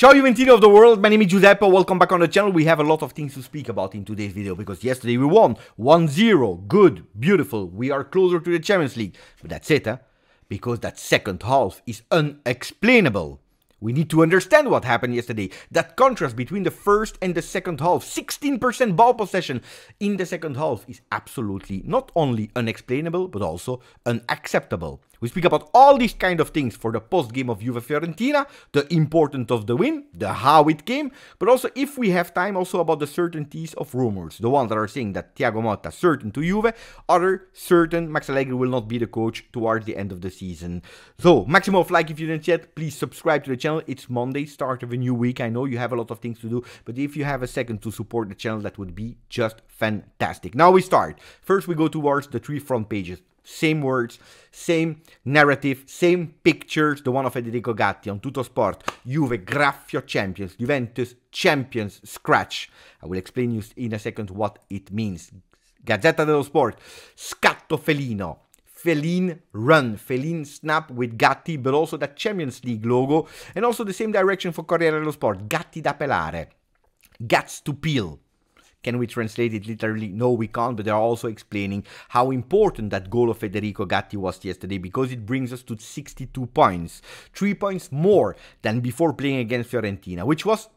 Ciao Juventini of the world, my name is Giuseppe, welcome back on the channel. We have a lot of things to speak about in today's video because yesterday we won 1-0, good, beautiful, we are closer to the Champions League. But that's it, because that second half is unexplainable. We need to understand what happened yesterday. That contrast between the first and the second half, 16% ball possession in the second half is absolutely not only unexplainable, but also unacceptable. We speak about all these kind of things for the post-game of Juve Fiorentina, the importance of the win, the how it came, but also if we have time also about the certainties of rumors. The ones that are saying that Thiago Motta certain to Juve, other certain Max Allegri will not be the coach towards the end of the season. So, maximum of like if you didn't yet, please subscribe to the channel. It's Monday, start of a new week. I know you have a lot of things to do, but if you have a second to support the channel, that would be just fantastic. Now we start. First we go towards the three front pages. Same words, same narrative, same pictures. The one of Federico Gatti on Tuttosport. Juve graffio champions, Juventus champions scratch. I will explain you in a second what it means. Gazzetta dello Sport, scatto felino. Feline run, Feline snap with Gatti, but also that Champions League logo. And also the same direction for Corriere dello Sport. Gatti da pelare. Guts to peel. Can we translate it literally? No, we can't, but they are also explaining how important that goal of Federico Gatti was yesterday because it brings us to 62 points. 3 points more than before playing against Fiorentina, which was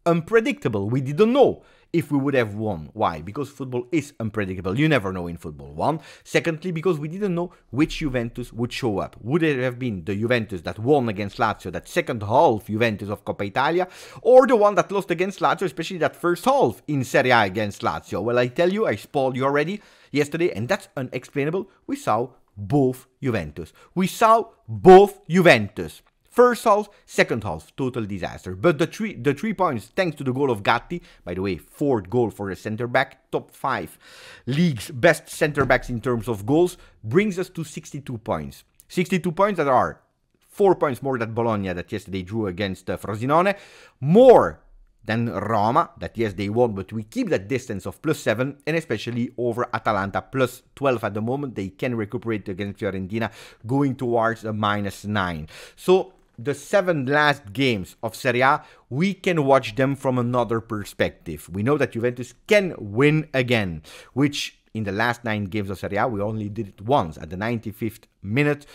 unpredictable. We didn't know if we would have won. Why? Because football is unpredictable. You never know in football. One. Secondly, because we didn't know which Juventus would show up. Would it have been the Juventus that won against Lazio, that second half Juventus of Coppa Italia, or the one that lost against Lazio, especially that first half in Serie A against Lazio? Well, I tell you, I spoiled you already yesterday, and that's unexplainable. We saw both Juventus. We saw both Juventus. First half, second half, total disaster. But the three points, thanks to the goal of Gatti, by the way, fourth goal for a center-back, top 5 league's best center-backs in terms of goals, brings us to 62 points. 62 points that are 4 points more than Bologna that yesterday drew against Frosinone, more than Roma, that yes, they won, but we keep that distance of +7, and especially over Atalanta, +12 at the moment. They can recuperate against Fiorentina, going towards a -9. So, the 7 last games of Serie A, we can watch them from another perspective. We know that Juventus can win again, which in the last 9 games of Serie A, we only did it once at the 95th minute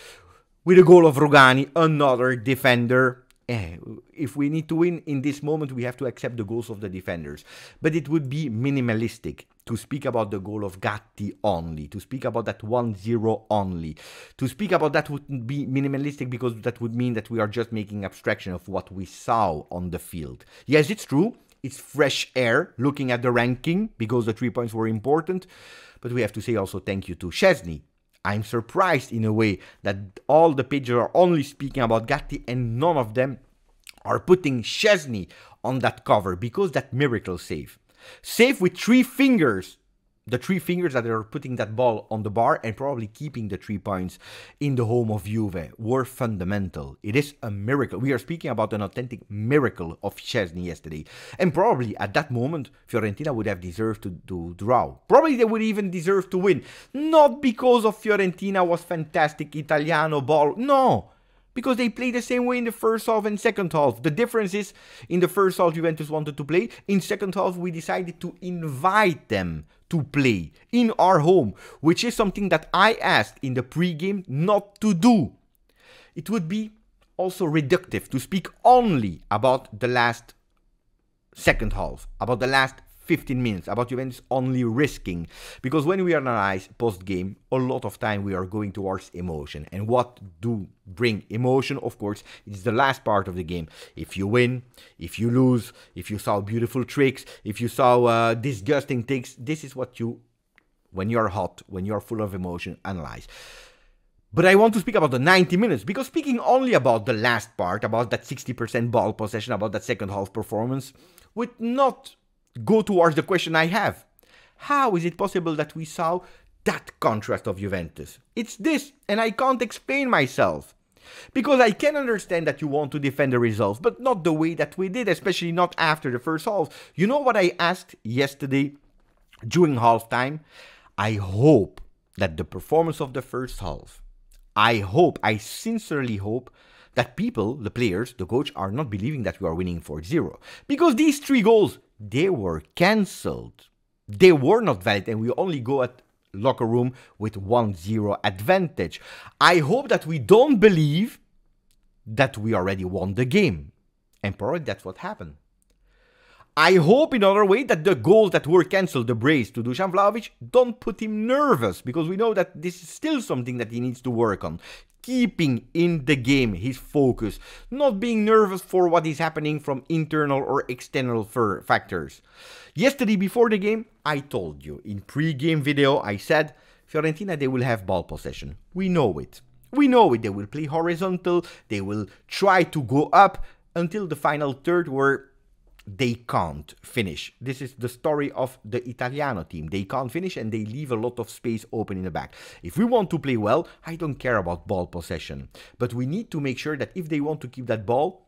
with a goal of Rugani, another defender. If we need to win in this moment, we have to accept the goals of the defenders. But it would be minimalistic to speak about the goal of Gatti only, to speak about that 1-0 only. To speak about that would be minimalistic because that would mean that we are just making abstraction of what we saw on the field. Yes, it's true. It's fresh air looking at the ranking because the 3 points were important. But we have to say also thank you to Szczesny. I'm surprised in a way that all the pages are only speaking about Gatti and none of them are putting Szczesny on that cover because that miracle save. Save with 3 fingers. The 3 fingers that are putting that ball on the bar and probably keeping the 3 points in the home of Juve were fundamental. It is a miracle. We are speaking about an authentic miracle of Szczesny yesterday. And probably at that moment, Fiorentina would have deserved to draw. Probably they would even deserve to win. Not because of Fiorentina was fantastic Italiano ball. No. Because they played the same way in the first half and second half. The difference is, in the first half, Juventus wanted to play. In second half, we decided to invite them to play in our home, which is something that I asked in the pre-game not to do. It would be also reductive to speak only about the last second half, about the last 15 minutes, about Juventus only risking. Because when we analyze post-game, a lot of time we are going towards emotion. And what do bring emotion? Of course, it's the last part of the game. If you win, if you lose, if you saw beautiful tricks, if you saw disgusting things, this is what you, when you're hot, when you're full of emotion, analyze. But I want to speak about the 90 minutes, because speaking only about the last part, about that 60% ball possession, about that second half performance, would not go towards the question I have. How is it possible that we saw that contrast of Juventus? It's this, and I can't explain myself. Because I can understand that you want to defend the results, but not the way that we did, especially not after the first half. You know what I asked yesterday during halftime? I hope that the performance of the first half, I sincerely hope that people, the players, the coach, are not believing that we are winning 4-0. Because these 3 goals, they were cancelled. They were not valid, and we only go at locker room with 1-0 advantage. I hope that we don't believe that we already won the game. And probably that's what happened. I hope in another way that the goals that were cancelled, the brace to Dusan Vlahovic, don't put him nervous, because we know that this is still something that he needs to work on. Keeping in the game his focus, not being nervous for what is happening from internal or external factors. Yesterday before the game, I told you, in pre-game video, I said, Fiorentina, they will have ball possession. We know it. We know it. They will play horizontal, they will try to go up until the final third where they can't finish. This is the story of the Italiano team. They can't finish and they leave a lot of space open in the back. If we want to play well, I don't care about ball possession. But we need to make sure that if they want to keep that ball,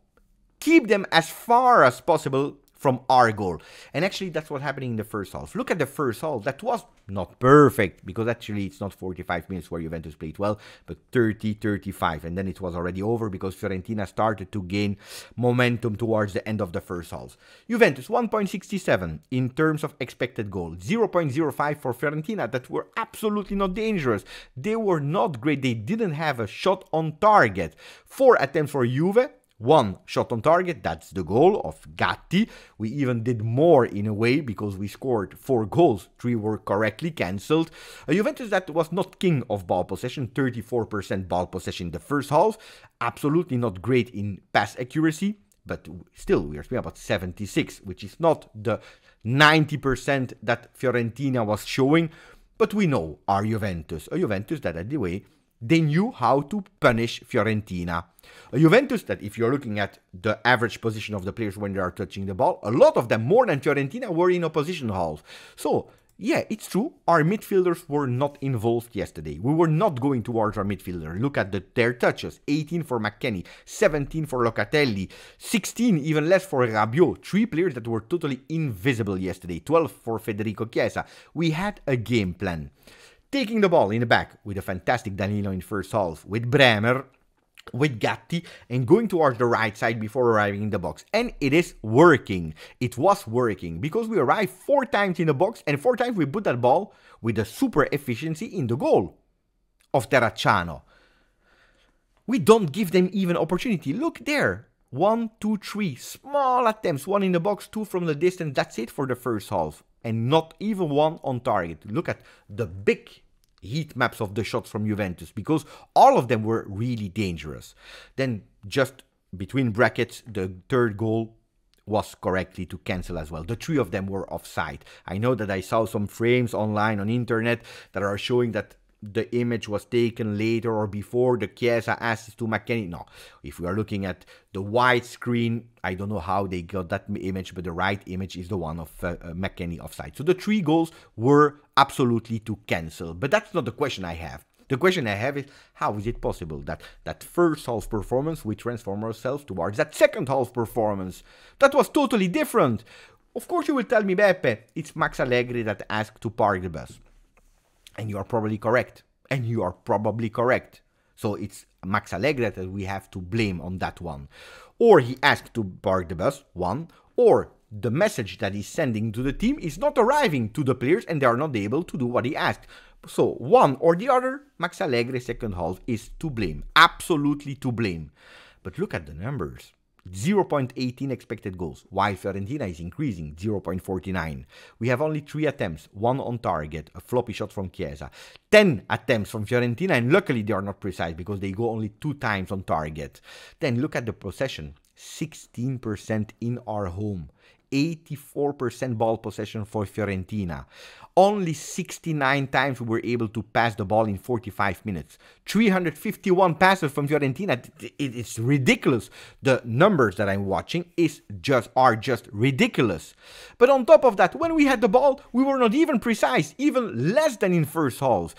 keep them as far as possible from our goal. And actually that's what happened in the first half. Look at the first half. That was not perfect, because actually it's not 45 minutes where Juventus played well, but 30-35. And then it was already over because Fiorentina started to gain momentum towards the end of the first half. Juventus 1.67 in terms of expected goal, 0.05 for Fiorentina, that were absolutely not dangerous. They were not great. They didn't have a shot on target. 4 attempts for Juve, 1 shot on target, that's the goal of Gatti. We even did more in a way because we scored 4 goals, 3 were correctly cancelled. A Juventus that was not king of ball possession, 34% ball possession in the first half, absolutely not great in pass accuracy, but still we are speaking about 76, which is not the 90% that Fiorentina was showing, but we know our Juventus, a Juventus that at the way, they knew how to punish Fiorentina. A Juventus that, if you're looking at the average position of the players when they are touching the ball, a lot of them, more than Fiorentina, were in opposition half. So, yeah, it's true, our midfielders were not involved yesterday. We were not going towards our midfielder. Look at their touches. 18 for McKennie, 17 for Locatelli, 16, even less for Rabiot. 3 players that were totally invisible yesterday. 12 for Federico Chiesa. We had a game plan. Taking the ball in the back with a fantastic Danilo in first half, with Bremer, with Gatti, and going towards the right side before arriving in the box. And it is working. It was working because we arrived 4 times in the box and 4 times we put that ball with a super efficiency in the goal of Terracciano. We don't give them even opportunity. Look there. 1, 2, 3 small attempts. 1 in the box, 2 from the distance. That's it for the first half. And not even 1 on target. Look at the big heat maps of the shots from Juventus, because all of them were really dangerous. Then just between brackets, the 3rd goal was correctly to cancel as well. The 3 of them were offside. I know that I saw some frames online on internet that are showing that the image was taken later or before the Chiesa assist to McKennie. No, if we are looking at the wide screen, I don't know how they got that image, but the right image is the one of McKennie offside. So the 3 goals were absolutely to cancel. But that's not the question I have. The question I have is, how is it possible that that first half performance, we transform ourselves towards that second half performance? That was totally different. Of course you will tell me, Beppe, it's Max Allegri that asked to park the bus. And you are probably correct. And you are probably correct. So it's Max Allegri that we have to blame on that one. Or he asked to park the bus, 1. Or the message that he's sending to the team is not arriving to the players and they are not able to do what he asked. So one or the other, Max Allegri second half is to blame. Absolutely to blame. But look at the numbers. 0.18 expected goals, while Fiorentina is increasing, 0.49. We have only 3 attempts, 1 on target, a floppy shot from Chiesa. 10 attempts from Fiorentina, and luckily they are not precise because they go only 2 times on target. Then look at the possession, 16% in our home. 84% ball possession for Fiorentina. Only 69 times we were able to pass the ball in 45 minutes. 351 passes from Fiorentina. It's ridiculous. The numbers that I'm watching are just ridiculous. But on top of that, when we had the ball, we were not even precise, even less than in first half.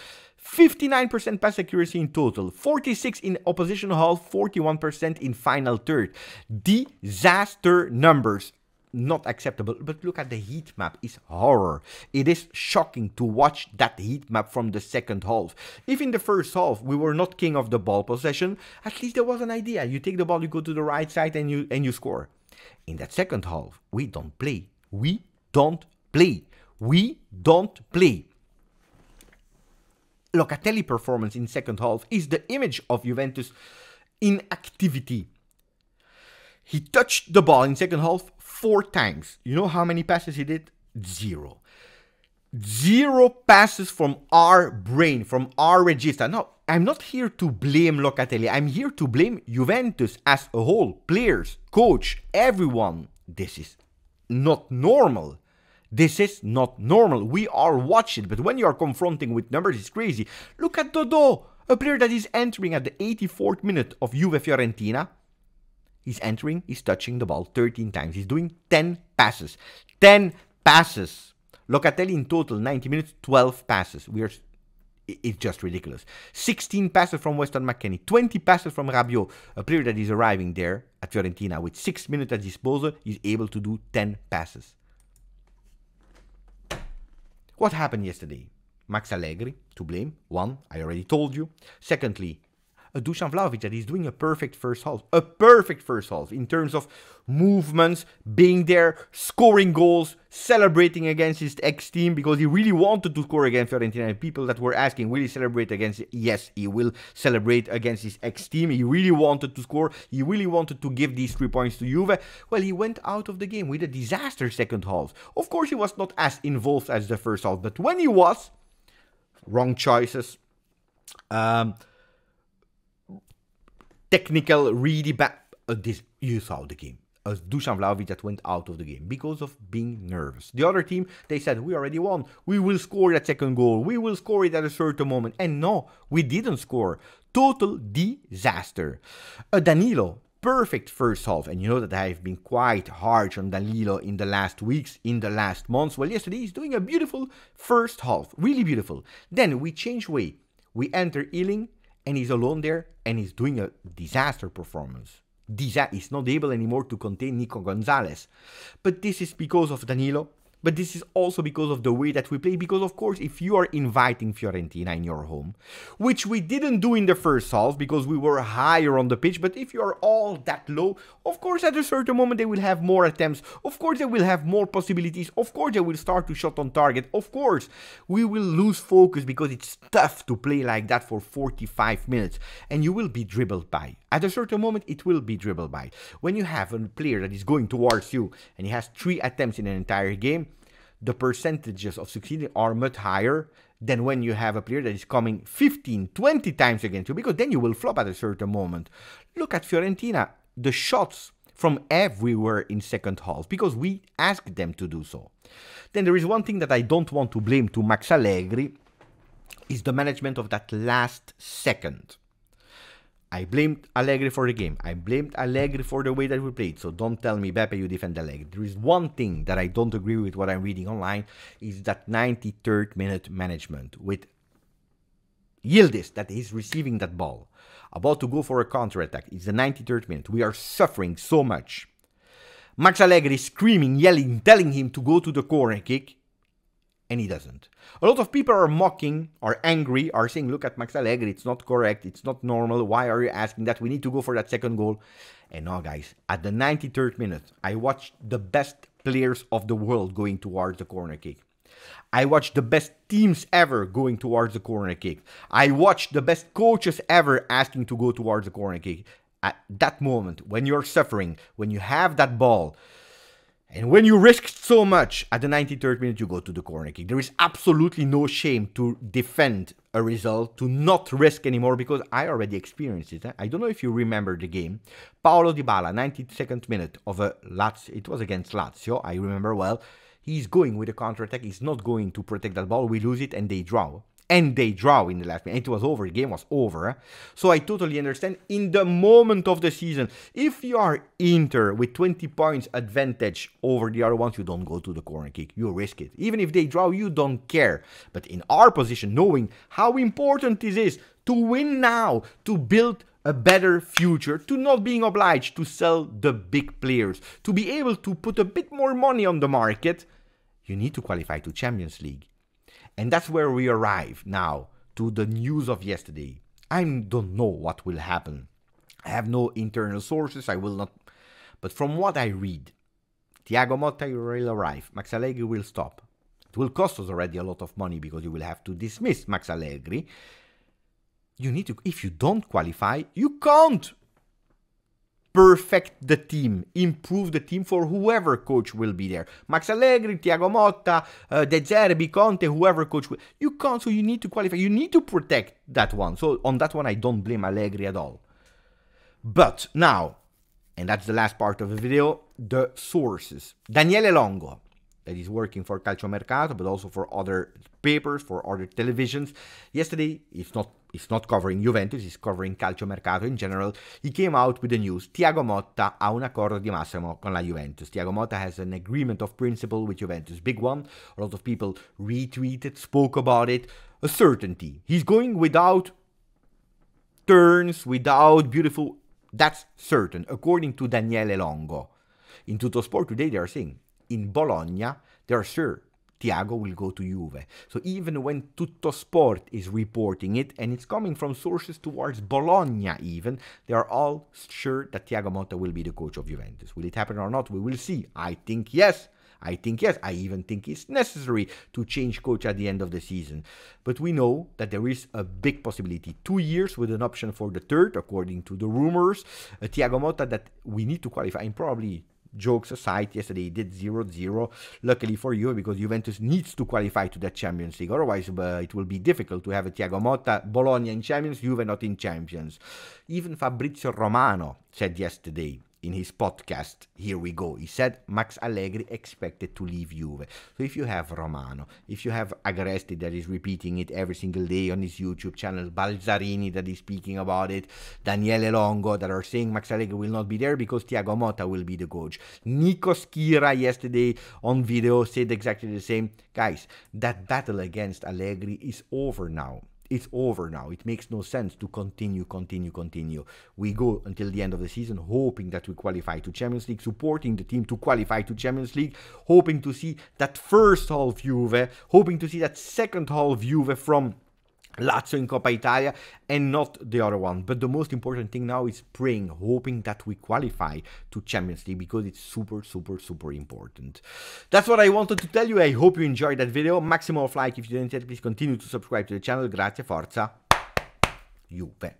59% pass accuracy in total, 46% in opposition half, 41% in final third. Disaster numbers. not acceptable. But look at the heat map. It's horror. It is shocking to watch that heat map from the second half. If in the first half we were not king of the ball possession, at least there was an idea. You take the ball, you go to the right side and you score. In that second half, we don't play. We don't play. We don't play. Locatelli performance in second half is the image of Juventus inactivity. He touched the ball in second half 4 times. You know how many passes he did? 0. 0 passes from our brain, from our register. Now, I'm not here to blame Locatelli. I'm here to blame Juventus as a whole. Players, coach, everyone. This is not normal. This is not normal. We are watching, but when you are confronting with numbers, it's crazy. Look at Dodo, a player that is entering at the 84th minute of Juve Fiorentina. He's entering, he's touching the ball 13 times. He's doing 10 passes. 10 passes. Locatelli in total, 90 minutes, 12 passes. It's just ridiculous. 16 passes from Weston McKennie. 20 passes from Rabiot. A player that is arriving there at Fiorentina with 6 minutes at disposal is able to do 10 passes. What happened yesterday? Max Allegri, to blame. 1, I already told you. Secondly, Dusan Vlahovic that is doing a perfect first half. A perfect first half in terms of movements, being there, scoring goals, celebrating against his ex-team because he really wanted to score against Fiorentina. And people that were asking, will he celebrate against it? Yes, he will celebrate against his ex-team. He really wanted to score. He really wanted to give these 3 points to Juve. Well, he went out of the game with a disaster second half. Of course, he was not as involved as the first half, but when he was, wrong choices, technical, really bad. You saw the game. Dusan Vlahovic that went out of the game because of being nervous. The other team, they said, we already won. We will score that second goal. We will score it at a certain moment. And no, we didn't score. Total disaster. Danilo, perfect first half. And you know that I've been quite harsh on Danilo in the last weeks, in the last months. Well, yesterday he's doing a beautiful first half. Really beautiful. Then we change way. We enter Ealing. And he's alone there, and he's doing a disaster performance. He's not able anymore to contain Nico Gonzalez. But this is because of Danilo. But this is also because of the way that we play. Because, of course, if you are inviting Fiorentina in your home, which we didn't do in the first half because we were higher on the pitch, but if you are all that low, of course, at a certain moment, they will have more attempts. Of course, they will have more possibilities. Of course, they will start to shot on target. Of course, we will lose focus because it's tough to play like that for 45 minutes. And you will be dribbled by. At a certain moment, it will be dribbled by. When you have a player that is going towards you and he has 3 attempts in an entire game, the percentages of succeeding are much higher than when you have a player that is coming 15, 20 times against you, because then you will flop at a certain moment. Look at Fiorentina, the shots from everywhere in second half, because we asked them to do so. Then there is one thing that I don't want to blame to Max Allegri, is the management of that last second. I blamed Allegri for the game. I blamed Allegri for the way that we played. So don't tell me, Beppe, you defend Allegri. There is one thing that I don't agree with what I'm reading online, is that 93rd minute management with Yildiz, that is receiving that ball, about to go for a counter-attack. It's the 93rd minute. We are suffering so much. Max Allegri is screaming, yelling, telling him to go to the corner kick. And he doesn't. A lot of people are mocking, are angry, are saying, look at Max Allegri, it's not correct, it's not normal, why are you asking that? We need to go for that second goal. And now, guys, at the 93rd minute, I watched the best players of the world going towards the corner kick. I watched the best teams ever going towards the corner kick. I watched the best coaches ever asking to go towards the corner kick. At that moment, when you're suffering, when you have that ball, and when you risk so much, at the 93rd minute, you go to the corner kick. There is absolutely no shame to defend a result, to not risk anymore, because I already experienced it. I don't know if you remember the game. Paulo Dybala, 92nd minute of a Lazio. It was against Lazio, I remember well. He's going with a counter-attack. He's not going to protect that ball. We lose it and they draw. And they draw in the last minute. It was over. The game was over. So I totally understand. In the moment of the season, if you are Inter with 20 points advantage over the other ones, you don't go to the corner kick. You risk it. Even if they draw, you don't care. But in our position, knowing how important this is to win now, to build a better future, to not being obliged to sell the big players, to be able to put a bit more money on the market, you need to qualify to Champions League. And that's where we arrive now to the news of yesterday. I don't know what will happen. I have no internal sources, I will not. But from what I read, Thiago Motta will arrive, Max Allegri will stop. It will cost us already a lot of money because you will have to dismiss Max Allegri. You need to, if you don't qualify, you can't perfect the team, improve the team for whoever coach will be there. Max Allegri, Thiago Motta, De Zerbi, Conte, whoever coach will. You can't, so you need to qualify. You need to protect that one. So on that one, I don't blame Allegri at all. But now, and that's the last part of the video, the sources. Daniele Longo, that is working for Calciomercato, but also for other papers, for other televisions. Yesterday, it's not covering Juventus, it's covering Calciomercato in general. He came out with the news, Thiago Motta ha un accordo di massimo con la Juventus. Thiago Motta has an agreement of principle with Juventus. Big one. A lot of people retweeted, spoke about it. A certainty. He's going without turns, without beautiful... That's certain, according to Daniele Longo. In Tuttosport today, they are saying, in Bologna, they are sure Thiago will go to Juve. So even when Tuttosport is reporting it, and it's coming from sources towards Bologna even, they are all sure that Thiago Motta will be the coach of Juventus. Will it happen or not? We will see. I think yes. I even think it's necessary to change coach at the end of the season. But we know that there is a big possibility. 2 years with an option for the third, according to the rumors. Thiago Motta that we need to qualify, and probably... Jokes aside, yesterday he did 0-0. Luckily for you, because Juventus needs to qualify to that Champions League. Otherwise, it will be difficult to have a Thiago Motta, Bologna in Champions, Juve not in Champions. Even Fabrizio Romano said yesterday in his podcast, here we go, he said Max Allegri expected to leave Juve. So if you have Romano, if you have Agresti that is repeating it every single day on his YouTube channel, Balzarini that is speaking about it, Daniele Longo that are saying Max Allegri will not be there because Thiago Motta will be the coach. Nico Schira yesterday on video said exactly the same. Guys, that battle against Allegri is over now. It's over now. It makes no sense to continue. We go until the end of the season hoping that we qualify to Champions League, supporting the team to qualify to Champions League, hoping to see that first half Juve, hoping to see that second half Juve from Lazio in Coppa Italia and not the other one. But the most important thing now is praying, hoping that we qualify to Champions League because it's super important. That's what I wanted to tell you. I hope you enjoyed that video. Maximum of like if you didn't yet. Please continue to subscribe to the channel. Grazie, forza, Juve.